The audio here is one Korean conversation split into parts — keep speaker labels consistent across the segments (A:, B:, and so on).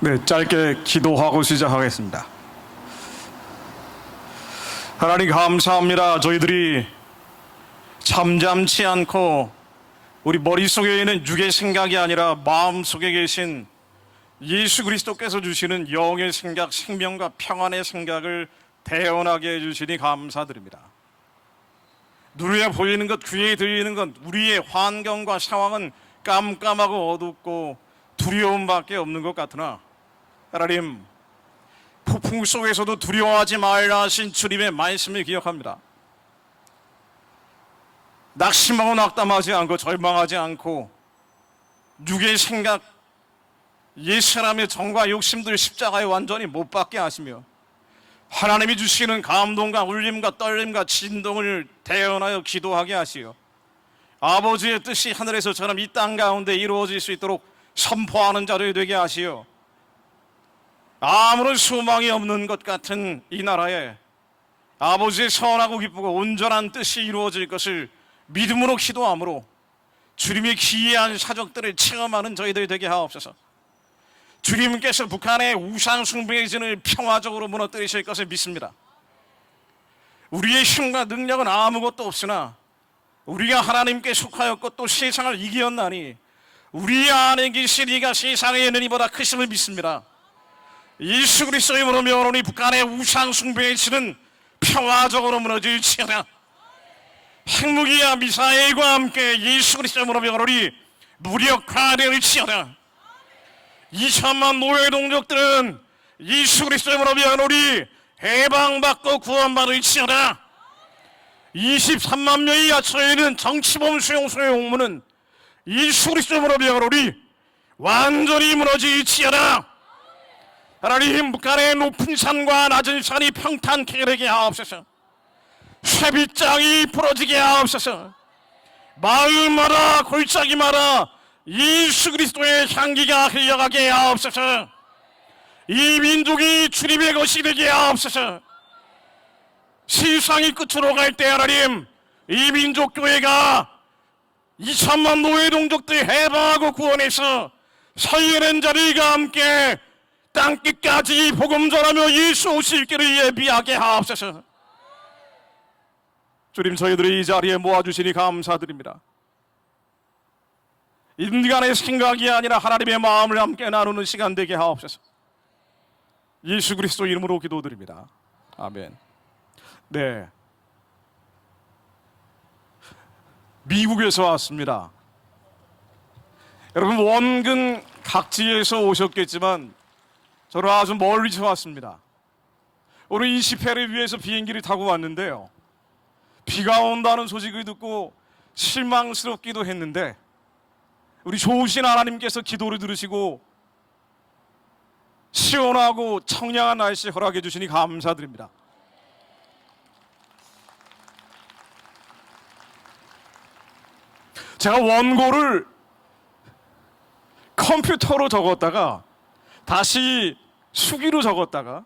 A: 네, 짧게 기도하고 시작하겠습니다. 하나님 감사합니다. 저희들이 잠잠치 않고 우리 머릿속에 있는 육의 생각이 아니라 마음속에 계신 예수 그리스도께서 주시는 영의 생각, 생명과 평안의 생각을 대언하게 해주시니 감사드립니다. 눈에 보이는 것, 귀에 들리는 것, 우리의 환경과 상황은 깜깜하고 어둡고 두려움밖에 없는 것 같으나 하나님, 폭풍 속에서도 두려워하지 말라 하신 주님의 말씀을 기억합니다. 낙심하고 낙담하지 않고 절망하지 않고 육의 생각, 옛 사람의 정과 욕심들 십자가에 완전히 못 박게 하시며 하나님이 주시는 감동과 울림과 떨림과 진동을 대언하여 기도하게 하시어 아버지의 뜻이 하늘에서처럼 이 땅 가운데 이루어질 수 있도록 선포하는 자들이 되게 하시어 아무런 소망이 없는 것 같은 이 나라에 아버지의 선하고 기쁘고 온전한 뜻이 이루어질 것을 믿음으로 기도함으로 주님의 기이한 사적들을 체험하는 저희들이 되게 하옵소서. 주님께서 북한의 우상 숭배의 진을 평화적으로 무너뜨리실 것을 믿습니다. 우리의 힘과 능력은 아무것도 없으나 우리가 하나님께 속하였고 또 세상을 이기었나니 우리 안에 계신 이가 세상에 있는 이보다 크심을 믿습니다. 예수 그리스도의 이름으로 명하노니 북한의 우상 숭배의 진은 평화적으로 무너질지어다. 핵무기와 미사일과 함께 예수 그리스도의 이름으로 명하노니 무력화될지어다. 2천만 노예 동족들은 예수 그리스도의 이름으로 명하노니 해방받고 구원받을지어다. 23만 명이 갇혀 있는 정치범 수용소의 용문은 예수 그리스도의 이름으로 명하노니 완전히 무너질지어다. 하나님, 북한의 높은 산과 낮은 산이 평탄케 되게 하옵소서. 쇠빗장이 부러지게 하옵소서. 마을마다 골짜기마다 예수 그리스도의 향기가 흘러가게 하옵소서. 이 민족이 주님의 것이 되게 하옵소서. 세상이 끝으로 갈 때 하나님, 이 민족교회가 2천만 노예 동족들 해방하고 구원해서 살려낸 자들과 함께 땅끝까지 복음 전하며 예수 오실 길을 예비하게 하옵소서. 주님, 저희들이 이 자리에 모아주시니 감사드립니다. 인간의 생각이 아니라 하나님의 마음을 함께 나누는 시간 되게 하옵소서. 예수 그리스도 이름으로 기도드립니다. 아멘. 네, 미국에서 왔습니다. 여러분, 원근 각지에서 오셨겠지만 저는 아주 멀리서 왔습니다. 오늘 이 집회를 위해서 비행기를 타고 왔는데요, 비가 온다는 소식을 듣고 실망스럽기도 했는데 우리 좋으신 하나님께서 기도를 들으시고 시원하고 청량한 날씨 허락해 주시니 감사드립니다. 제가 원고를 컴퓨터로 적었다가 다시 수기로 적었다가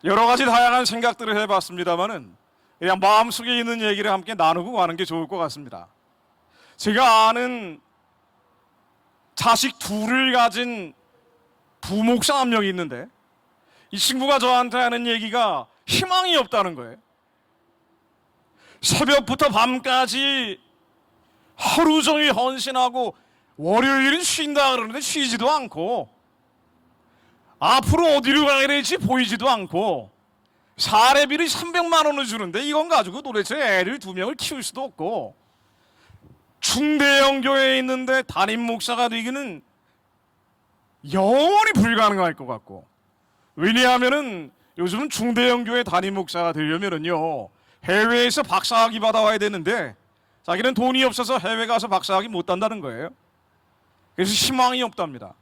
A: 여러 가지 다양한 생각들을 해봤습니다만은 그냥 마음속에 있는 얘기를 함께 나누고 가는 게 좋을 것 같습니다. 제가 아는 자식 둘을 가진 부목사 한 명이 있는데 이 친구가 저한테 하는 얘기가 희망이 없다는 거예요. 새벽부터 밤까지 하루 종일 헌신하고 월요일은 쉰다 그러는데 쉬지도 않고 앞으로 어디로 가야 될지 보이지도 않고 사례비를 300만 원을 주는데 이건 가지고 도대체 애를 2명을 키울 수도 없고 중대형 교회에 있는데 담임 목사가 되기는 영원히 불가능할 것 같고, 왜냐하면은 요즘은 중대형 교회 담임 목사가 되려면은요 해외에서 박사학위 받아와야 되는데 자기는 돈이 없어서 해외 가서 박사학위 못 딴다는 거예요. 그래서 희망이 없답니다.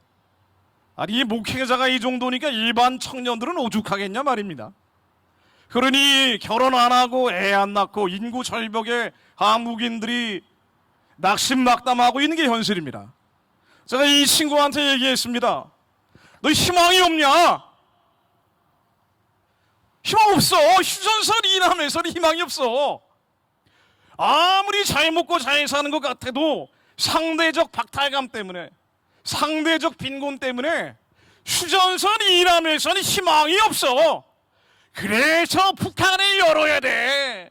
A: 아니, 이 목회자가 이 정도니까 일반 청년들은 오죽하겠냐 말입니다. 그러니 결혼 안 하고 애 안 낳고 인구 절벽에 한국인들이 낙심낙담하고 있는 게 현실입니다. 제가 이 친구한테 얘기했습니다. 너 희망이 없냐? 희망 없어. 휴전선 이남에서 희망이 없어. 아무리 잘 먹고 잘 사는 것 같아도 상대적 박탈감 때문에, 상대적 빈곤 때문에 휴전선 이남에서는 희망이 없어. 그래서 북한을 열어야 돼.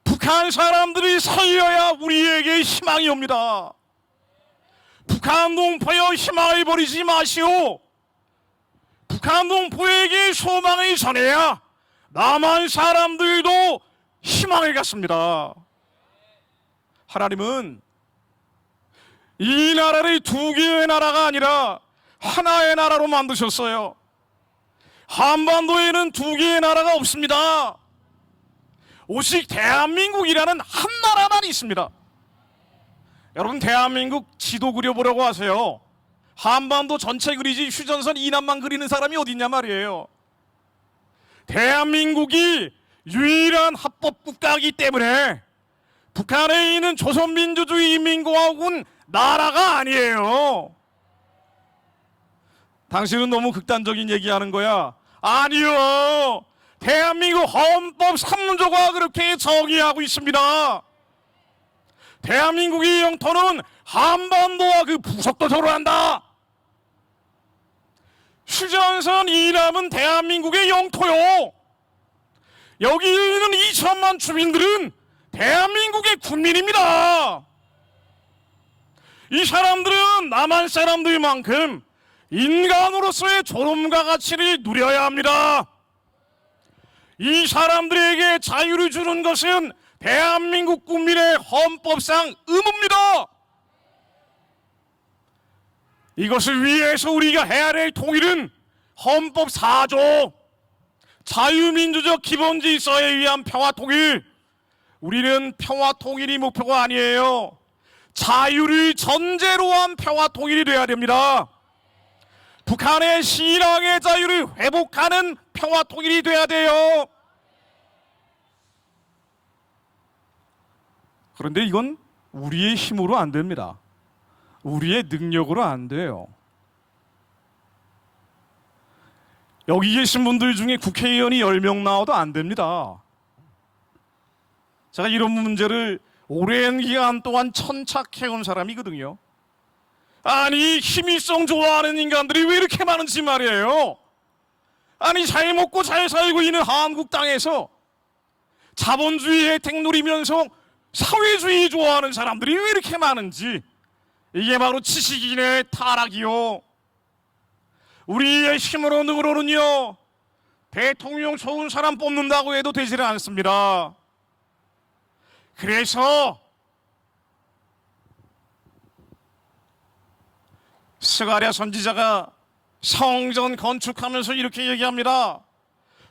A: 북한 사람들이 살려야 우리에게 희망이 옵니다. 북한 동포여 희망을 버리지 마시오. 북한 동포에게 소망을 전해야 남한 사람들도 희망을 갖습니다. 하나님은 이 나라를 두 개의 나라가 아니라 하나의 나라로 만드셨어요. 한반도에는 두 개의 나라가 없습니다. 오직 대한민국이라는 한 나라만 있습니다. 여러분, 대한민국 지도 그려보려고 하세요. 한반도 전체 그리지 휴전선 이남만 그리는 사람이 어디 있냐 말이에요. 대한민국이 유일한 합법국가이기 때문에 북한에 있는 조선민주주의 인민공화국은 나라가 아니에요. 당신은 너무 극단적인 얘기하는 거야. 아니요. 대한민국 헌법 3조가 그렇게 정의하고 있습니다. 대한민국의 영토는 한반도와 그 부속도 조로한다. 휴전선 이남은 대한민국의 영토요. 여기 있는 2천만 주민들은 대한민국의 국민입니다. 이 사람들은 남한 사람들만큼 인간으로서의 존엄과 가치를 누려야 합니다. 이 사람들에게 자유를 주는 것은 대한민국 국민의 헌법상 의무입니다. 이것을 위해서 우리가 해야 될 통일은 헌법 4조 자유민주적 기본질서에 의한 평화 통일. 우리는 평화 통일이 목표가 아니에요. 자유를 전제로 한 평화 통일이 돼야 됩니다. 북한의 신앙의 자유를 회복하는 평화 통일이 돼야 돼요. 그런데 이건 우리의 힘으로 안 됩니다. 우리의 능력으로 안 돼요. 여기 계신 분들 중에 국회의원이 10명 나와도 안 됩니다. 제가 이런 문제를 오랜 기간 동안 천착해온 사람이거든요. 아니, 힘일성 좋아하는 인간들이 왜 이렇게 많은지 말이에요. 아니, 잘 먹고 잘 살고 있는 한국 땅에서 자본주의 혜택 누리면서 사회주의 좋아하는 사람들이 왜 이렇게 많은지. 이게 바로 지식인의 타락이요. 우리의 힘으로 능으로는요, 대통령 좋은 사람 뽑는다고 해도 되지는 않습니다. 그래서 스가랴 선지자가 성전 건축하면서 이렇게 얘기합니다.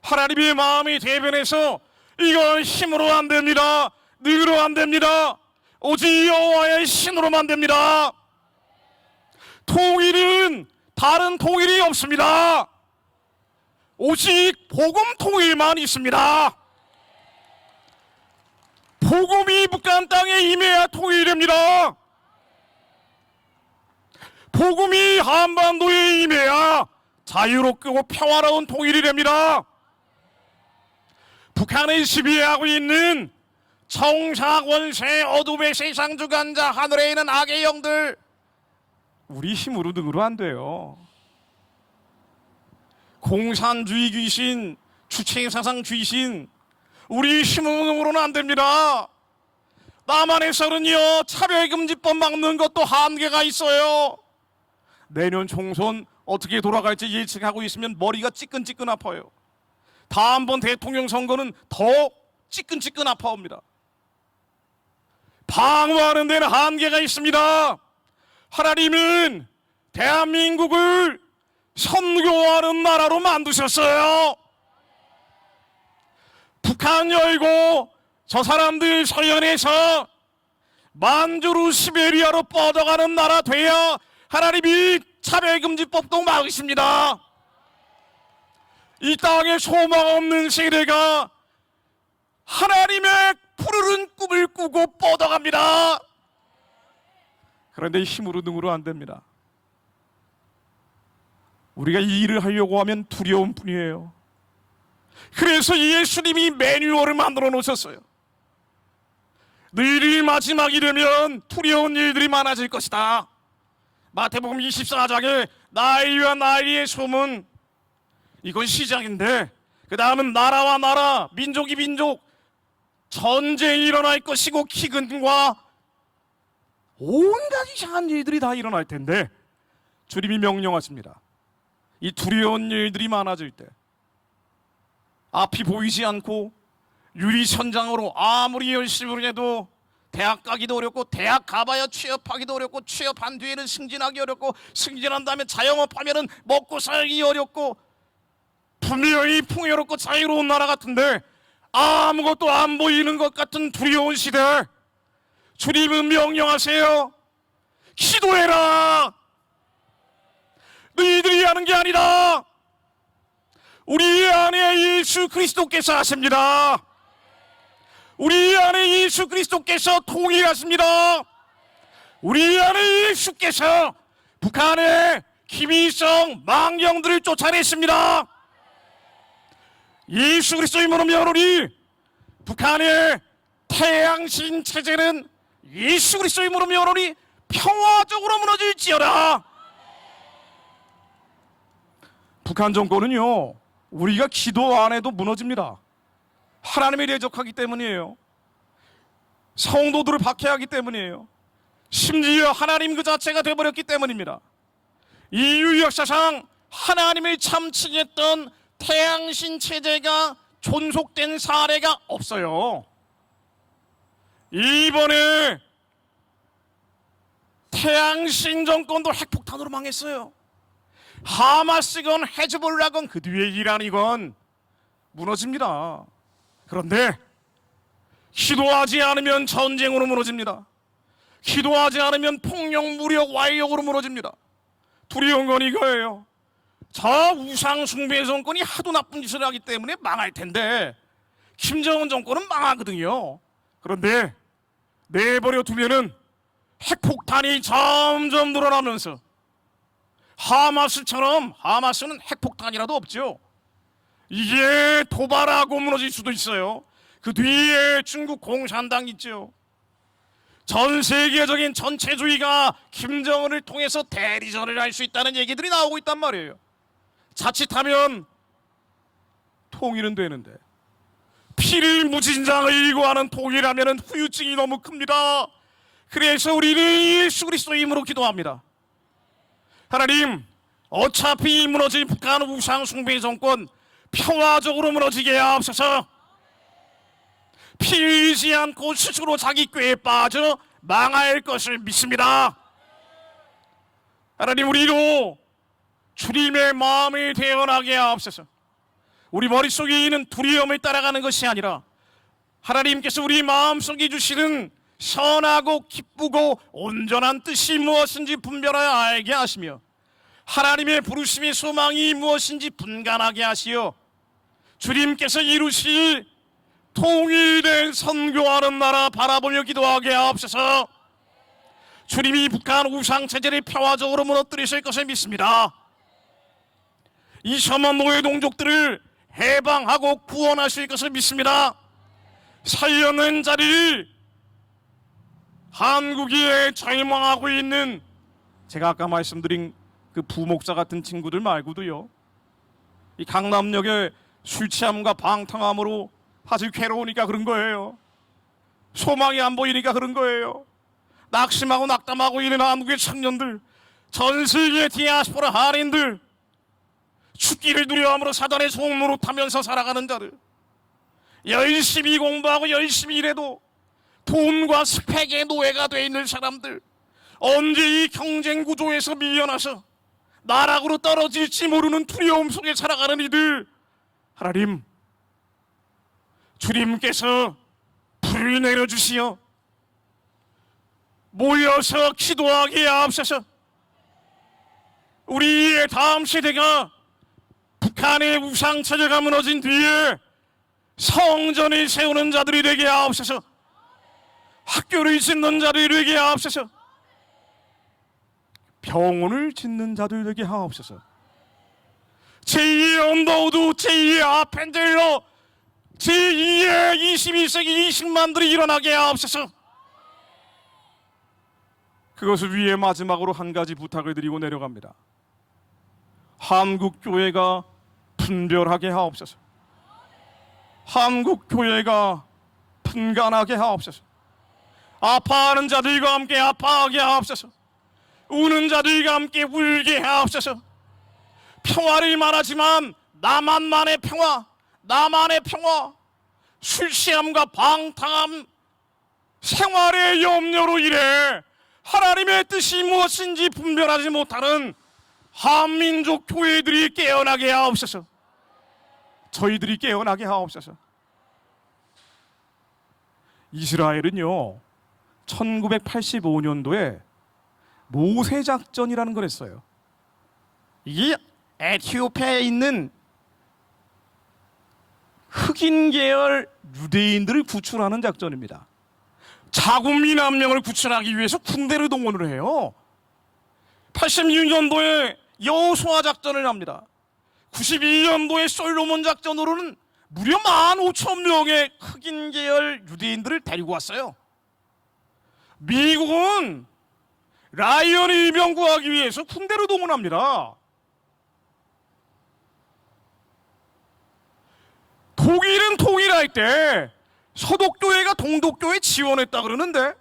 A: 하나님의 마음이 대변해서 이건 힘으로 안 됩니다. 능으로 안 됩니다. 오직 여호와의 신으로만 됩니다. 통일은 다른 통일이 없습니다. 오직 복음 통일만 있습니다. 복음이 북한 땅에 임해야 통일됩니다. 복음이 한반도에 임해야 자유롭고 평화로운 통일이 됩니다. 북한을 지배하고 있는 청사 원세 어둠의 세상 주관자 하늘에 있는 악의 영들, 우리 힘으로 능으로 안 돼요. 공산주의 귀신, 주체사상 귀신, 우리 힘으로 능으로는 안 됩니다. 남한에서는요, 차별금지법 막는 것도 한계가 있어요. 내년 총선 어떻게 돌아갈지 예측하고 있으면 머리가 찌끈찌끈 아파요. 다음번 대통령 선거는 더 찌끈찌끈 아파옵니다. 방어하는 데는 한계가 있습니다. 하나님은 대한민국을 선교하는 나라로 만드셨어요. 북한 열고 저 사람들 서연에서 만주로 시베리아로 뻗어가는 나라 돼야 하나님이 차별금지법도 막으십니다. 이 땅에 소망 없는 세대가 하나님의 푸르른 꿈을 꾸고 뻗어갑니다. 그런데 힘으로 능으로 안 됩니다. 우리가 이 일을 하려고 하면 두려움 뿐이에요. 그래서 예수님이 매뉴얼을 만들어 놓으셨어요. 너희들이 마지막이 되면 두려운 일들이 많아질 것이다. 마태복음 24장에 나이와 나이의 소문, 이건 시작인데 그 다음은 나라와 나라, 민족이 민족, 전쟁이 일어날 것이고 기근과 온갖 이상한 일들이 다 일어날 텐데 주님이 명령하십니다. 이 두려운 일들이 많아질 때 앞이 보이지 않고 유리천장으로 아무리 열심히 해도 대학 가기도 어렵고, 대학 가봐야 취업하기도 어렵고, 취업한 뒤에는 승진하기 어렵고, 승진한 다음에 자영업하면은 먹고 살기 어렵고, 분명히 풍요롭고 자유로운 나라 같은데 아무것도 안 보이는 것 같은 두려운 시대, 주님은 명령하세요. 기도해라. 너희들이 하는 게 아니라 우리 안에 예수 그리스도께서 하십니다. 우리 안에 예수 그리스도께서 통일하십니다. 우리 안에 예수께서 북한의 김일성 망령들을 쫓아냈습니다. 예수 그리스도의 이름으로 명하노니 북한의 태양신 체제는 예수 그리스도의 이름으로 명하노니 평화적으로 무너질지어다. 북한 정권은요, 우리가 기도 안 해도 무너집니다. 하나님이 대적하기 때문이에요. 성도들을 박해하기 때문이에요. 심지어 하나님 그 자체가 되어버렸기 때문입니다. 인류 역사상 하나님을 참칭했던 태양신 체제가 존속된 사례가 없어요. 이번에 태양신 정권도 핵폭탄으로 망했어요. 하마스건 헤즈볼라건 그 뒤에 이란이건 무너집니다. 그런데 기도하지 않으면 전쟁으로 무너집니다. 기도하지 않으면 폭력, 무력, 와이력으로 무너집니다. 두려운 건 이거예요. 저 우상 숭배 정권이 하도 나쁜 짓을 하기 때문에 망할 텐데 김정은 정권은 망하거든요. 그런데 내버려 두면은 핵폭탄이 점점 늘어나면서 하마스처럼, 하마스는 핵폭탄이라도 없죠. 이게 도발하고 무너질 수도 있어요. 그 뒤에 중국 공산당 있죠. 전 세계적인 전체주의가 김정은을 통해서 대리전을 할 수 있다는 얘기들이 나오고 있단 말이에요. 자칫하면 통일은 되는데 피를 무진장을 일구하는 통일하면 후유증이 너무 큽니다. 그래서 우리는 예수 그리스도의 이름으로 기도합니다. 하나님, 어차피 무너진 북한 우상 숭배 정권 평화적으로 무너지게 하옵소서. 피 흘리지 않고 스스로 자기 꾀에 빠져 망할 것을 믿습니다. 하나님, 우리로 주님의 마음을 태어나게 하옵소서. 우리 머릿속에 있는 두려움을 따라가는 것이 아니라 하나님께서 우리 마음속에 주시는 선하고 기쁘고 온전한 뜻이 무엇인지 분별하여 알게 하시며 하나님의 부르심의 소망이 무엇인지 분간하게 하시어 주님께서 이루실 통일된 선교하는 나라 바라보며 기도하게 하옵소서. 주님이 북한 우상체제를 평화적으로 무너뜨리실 것을 믿습니다. 이 혐한 노예동족들을 해방하고 구원하실 것을 믿습니다. 살려낸 자리를 한국에 절망하고 있는, 제가 아까 말씀드린 그 부목사 같은 친구들 말고도요, 이 강남역의 술 취함과 방탕함으로 아주 괴로우니까 그런 거예요. 소망이 안 보이니까 그런 거예요. 낙심하고 낙담하고 있는 한국의 청년들, 전 세계 디아스포라 한인들, 죽기를 두려워함으로 사단의 속노로 타면서 살아가는 자들, 열심히 공부하고 열심히 일해도 돈과 스펙의 노예가 되어 있는 사람들, 언제 이 경쟁 구조에서 밀려나서 나락으로 떨어질지 모르는 두려움 속에 살아가는 이들, 하나님, 주님께서 불을 내려주시어 모여서 기도하게 하옵소서. 우리의 다음 세대가 북한의 우상체제가 무너진 뒤에 성전을 세우는 자들이 되게 하옵소서. 학교를 짓는 자들이 되게 하옵소서. 병원을 짓는 자들 되게 하옵소서. 제2의 언더우드, 제2의 아펜젤러, 제2의 21세기 20만들이 일어나게 하옵소서. 그것을 위해 마지막으로 한 가지 부탁을 드리고 내려갑니다. 한국교회가 분별하게 하옵소서. 한국교회가 분간하게 하옵소서. 아파하는 자들과 함께 아파하게 하옵소서. 우는 자들과 함께 울게 하옵소서. 평화를 말하지만 나만만의 평화, 나만의 평화, 술 취함과 방탕함, 생활의 염려로 인해 하나님의 뜻이 무엇인지 분별하지 못하는 한민족 교회들이 깨어나게 하옵소서. 저희들이 깨어나게 하옵소서. 이스라엘은요 1985년도에 모세작전이라는 걸 했어요. 이게 에티오피아에 있는 흑인 계열 유대인들을 구출하는 작전입니다. 자국민 한 명을 구출하기 위해서 군대를 동원을 해요. 86년도에 여호수아 작전을 합니다. 92년도에 솔로몬 작전으로는 무려 15,000명의 흑인 계열 유대인들을 데리고 왔어요. 미국은 라이언 일병 구하기 위해서 군대를 동원합니다. 독일은 통일할 때 서독교회가 동독교회 지원했다 그러는데,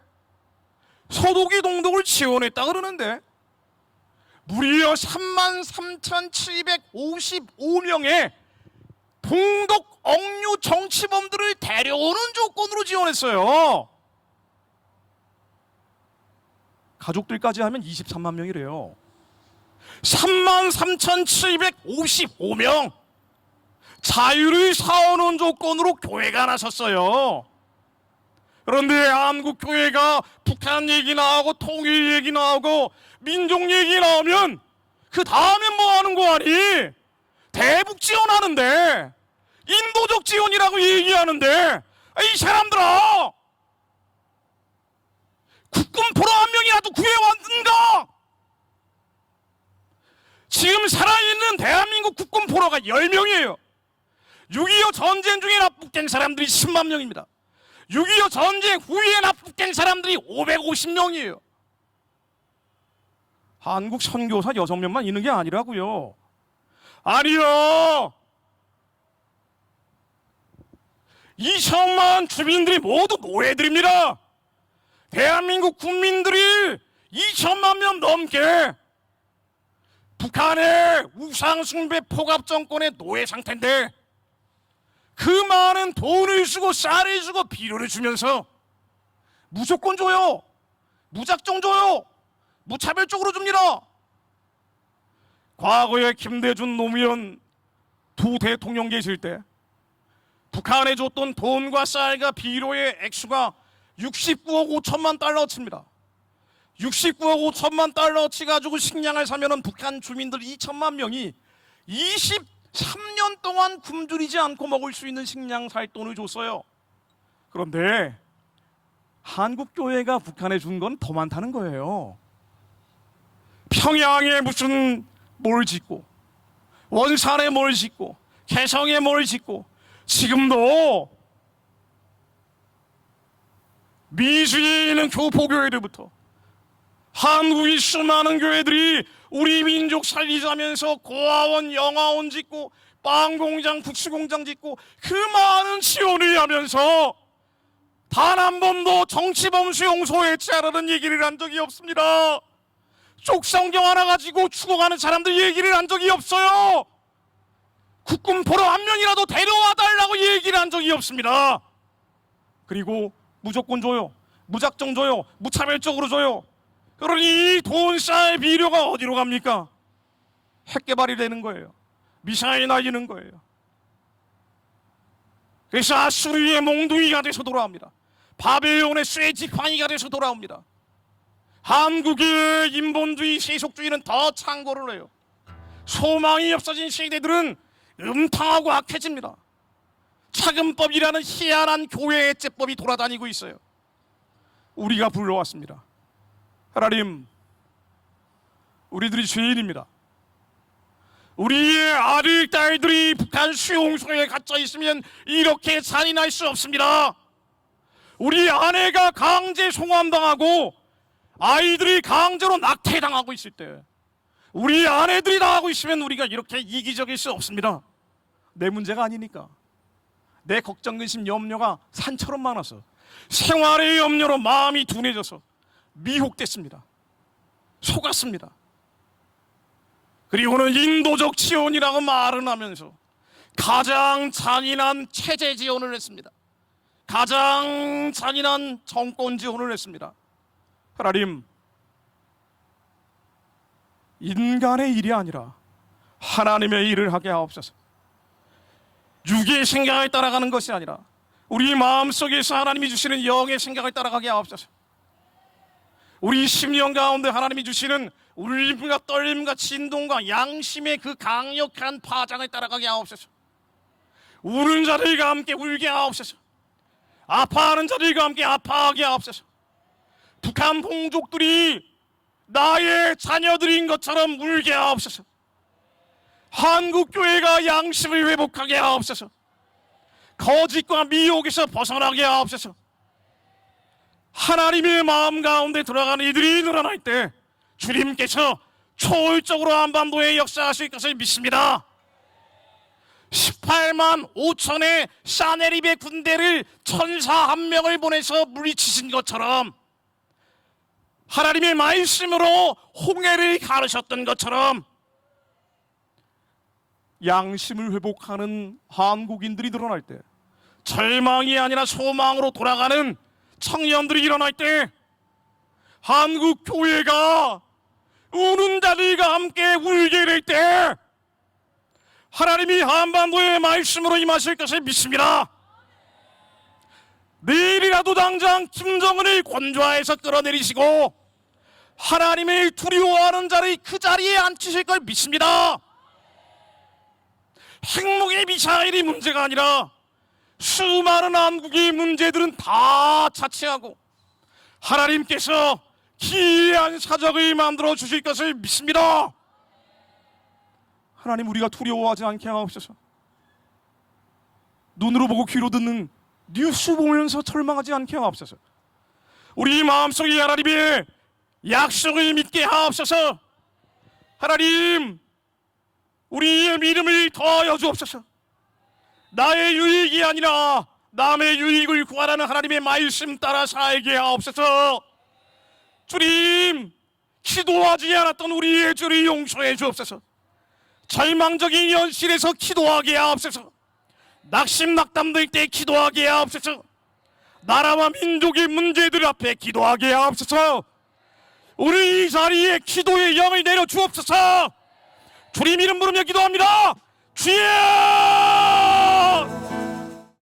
A: 서독이 동독을 지원했다 그러는데 무려 33,755명의 동독 억류 정치범들을 데려오는 조건으로 지원했어요. 가족들까지 하면 23만 명이래요. 33,755명 자유를 사오는 조건으로 교회가 나섰어요. 그런데 한국 교회가 북한 얘기 나오고 통일 얘기 나오고 민족 얘기 나오면 그 다음에 뭐 하는 거 아니? 대북 지원하는데, 인도적 지원이라고 얘기하는데, 이 사람들아, 국군 포로 한 명이라도 구해왔는가? 지금 살아있는 대한민국 국군 포로가 10명이에요. 6.25 전쟁 중에 납북된 사람들이 10만 명입니다. 6.25 전쟁 후에 납북된 사람들이 550명이에요. 한국 선교사 6명만 있는 게 아니라고요. 아니요. 2천만 주민들이 모두 노예들입니다. 대한민국 국민들이 2천만 명 넘게 북한의 우상숭배 포갑 정권의 노예 상태인데, 그 많은 돈을 주고 쌀을 주고 비료를 주면서 무조건 줘요, 무작정 줘요, 무차별적으로 줍니다. 과거에 김대중 노무현 두 대통령 계실 때 북한에 줬던 돈과 쌀과 비료의 액수가 69억 5천만 달러치입니다. 69억 5천만 달러치 가지고 식량을 사면은 북한 주민들 2천만 명이 23년 동안 굶주리지 않고 먹을 수 있는 식량 살 돈을 줬어요. 그런데 한국 교회가 북한에 준 건 더 많다는 거예요. 평양에 무슨 뭘 짓고, 원산에 뭘 짓고, 개성에 뭘 짓고, 지금도 미주에 있는 교포교회들부터 한국의 수많은 교회들이 우리 민족 살리자면서 고아원, 영아원 짓고 빵공장, 국수공장 짓고 그 많은 지원을 하면서 단 한 번도 정치범 수용소에 자르는 얘기를 한 적이 없습니다. 쪽성경 하나 가지고 죽어가는 사람들 얘기를 한 적이 없어요. 국군 포로 한 명이라도 데려와 달라고 얘기를 한 적이 없습니다. 그리고 무조건 줘요, 무작정 줘요, 무차별적으로 줘요. 그러니 이 돈, 쌀, 비료가 어디로 갑니까? 핵개발이 되는 거예요. 미사일 날리는 거예요. 그래서 아수르의 몽둥이가 돼서 돌아옵니다. 바벨론의 쇠지팡이가 돼서 돌아옵니다. 한국의 인본주의, 세속주의는 더 창궐을 해요. 소망이 없어진 세대들은 음탕하고 악해집니다. 차근법이라는 희한한 교회의 제법이 돌아다니고 있어요. 우리가 불러왔습니다. 하나님, 우리들이 죄인입니다. 우리의 아들, 딸들이 북한 수용소에 갇혀 있으면 이렇게 잔인할 수 없습니다. 우리 아내가 강제 송환당하고 아이들이 강제로 낙태당하고 있을 때, 우리 아내들이 다 하고 있으면 우리가 이렇게 이기적일 수 없습니다. 내 문제가 아니니까. 내 걱정, 근심, 염려가 산처럼 많아서 생활의 염려로 마음이 둔해져서 미혹됐습니다. 속았습니다. 그리고는 인도적 지원이라고 말은 하면서 가장 잔인한 체제 지원을 했습니다. 가장 잔인한 정권 지원을 했습니다. 하나님, 인간의 일이 아니라 하나님의 일을 하게 하옵소서. 육의 생각을 따라가는 것이 아니라 우리 마음속에서 하나님이 주시는 영의 생각을 따라가게 하옵소서. 우리 심령 가운데 하나님이 주시는 울림과 떨림과 진동과 양심의 그 강력한 파장을 따라가게 하옵소서. 우는 자들과 함께 울게 하옵소서. 아파하는 자들과 함께 아파하게 하옵소서. 북한 봉족들이 나의 자녀들인 것처럼 울게 하옵소서. 한국교회가 양심을 회복하게 하옵소서. 거짓과 미혹에서 벗어나게 하옵소서. 하나님의 마음 가운데 들어가는 이들이 늘어날 때 주님께서 초월적으로 한반도에 역사하실 것을 믿습니다. 18만 5천의 샤네립의 군대를 천사 한 명을 보내서 물리치신 것처럼, 하나님의 말씀으로 홍해를 가르셨던 것처럼 양심을 회복하는 한국인들이 늘어날 때, 절망이 아니라 소망으로 돌아가는 청년들이 일어날 때, 한국 교회가 우는 자들과 함께 울게 될 때 하나님이 한반도의 말씀으로 임하실 것을 믿습니다. 내일이라도 당장 김정은을 권좌에서 끌어내리시고 하나님을 두려워하는 자를 그 자리에 앉히실 걸 믿습니다. 핵무기 미사일이 문제가 아니라 수많은 한국의 문제들은 다 차치하고 하나님께서 기이한 사적을 만들어 주실 것을 믿습니다. 하나님, 우리가 두려워하지 않게 하옵소서. 눈으로 보고 귀로 듣는 뉴스 보면서 절망하지 않게 하옵소서. 우리 마음속에 하나님의 약속을 믿게 하옵소서. 하나님, 우리의 믿음을 더하여 주옵소서. 나의 유익이 아니라 남의 유익을 구하라는 하나님의 말씀 따라 살게 하옵소서. 주님, 기도하지 않았던 우리의 죄를 용서해 주옵소서. 절망적인 현실에서 기도하게 하옵소서. 낙심낙담될 때 기도하게 하옵소서. 나라와 민족의 문제들 앞에 기도하게 하옵소서. 우리 이 자리에 기도의 영을 내려 주옵소서. 주님 이름 부르며 기도합니다. 주여!